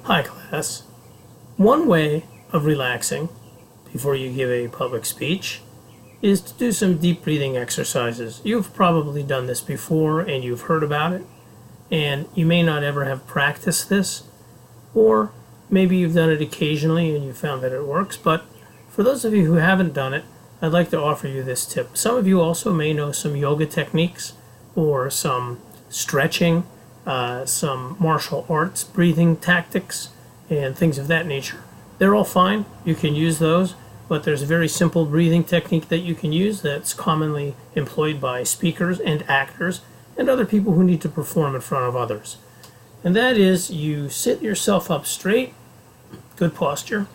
Hi class. One way of relaxing before you give a public speech is to do some deep breathing exercises. You've probably done this before and you've heard about it, and you may not ever have practiced this, or maybe you've done it occasionally and you found that it works. But for those of you who haven't done it, I'd like to offer you this tip. Some of you also may know some yoga techniques or some stretching, some martial arts breathing tactics and things of that nature. They're all fine. You can use those, but there's a very simple breathing technique that you can use that's commonly employed by speakers and actors and other people who need to perform in front of others. And that is, you sit yourself up straight, good posture,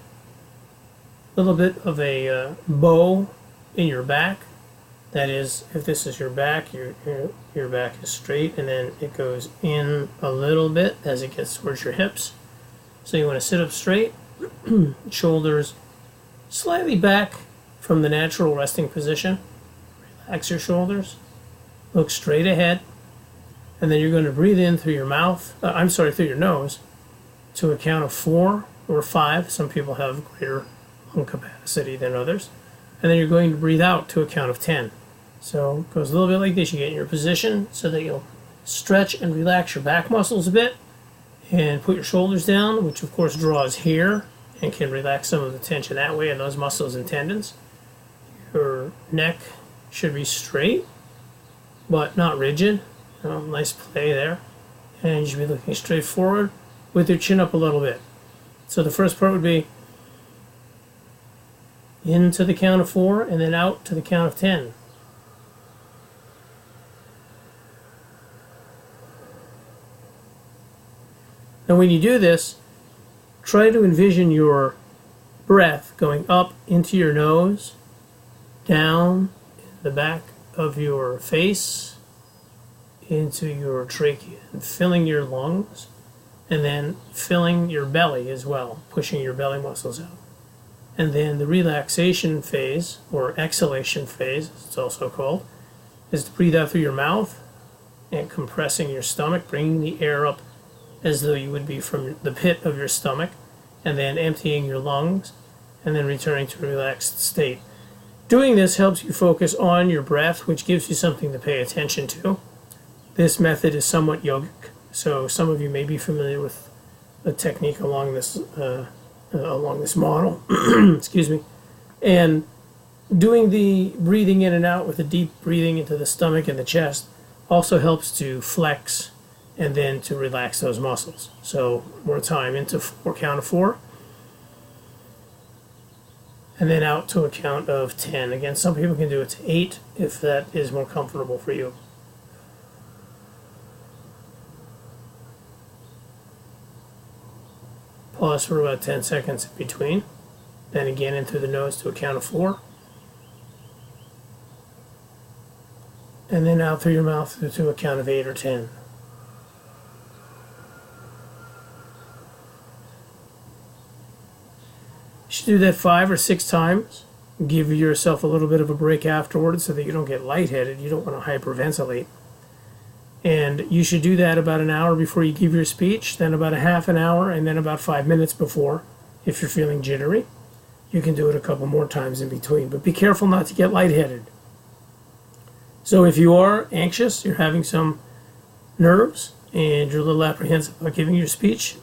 a little bit of a bow in your back. That is, if this is your back, your back is straight, and then it goes in a little bit as it gets towards your hips. So you want to sit up straight, shoulders slightly back from the natural resting position. Relax your shoulders, look straight ahead, and then you're going to breathe in through your mouth, through your nose, to a count of 4 or 5. Some people have greater lung capacity than others. And then you're going to breathe out to a count of 10. So it goes a little bit like this. You get in your position so that you'll stretch and relax your back muscles a bit and put your shoulders down, which of course draws here and can relax some of the tension that way in those muscles and tendons. Your neck should be straight but not rigid. Nice play there. And you should be looking straight forward with your chin up a little bit. So the first part would be in to the count of 4 and then out to the count of 10. And when you do this, try to envision your breath going up into your nose, down the back of your face, into your trachea, and filling your lungs, and then filling your belly as well, pushing your belly muscles out. And then the relaxation phase, or exhalation phase, as it's also called, is to breathe out through your mouth and compressing your stomach, bringing the air up as though you would be from the pit of your stomach, and then emptying your lungs, and then returning to a relaxed state. Doing this helps you focus on your breath, which gives you something to pay attention to. This method is somewhat yogic, so some of you may be familiar with a technique along this model. Excuse me. And doing the breathing in and out with a deep breathing into the stomach and the chest also helps to flex and then to relax those muscles. So one more time, into count of 4, and then out to a count of 10. Again, some people can do it to 8 if that is more comfortable for you. Pause for about 10 seconds in between. Then again in through the nose to a count of 4. And then out through your mouth to a count of 8 or 10. You should do that 5 or 6 times. Give yourself a little bit of a break afterwards so that you don't get lightheaded. You don't want to hyperventilate. And you should do that about an hour before you give your speech, then about a half an hour, and then about 5 minutes before, if you're feeling jittery. You can do it a couple more times in between, but be careful not to get lightheaded. So if you are anxious, you're having some nerves, and you're a little apprehensive about giving your speech,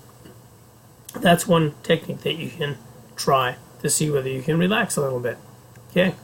that's one technique that you can try to see whether you can relax a little bit. Okay?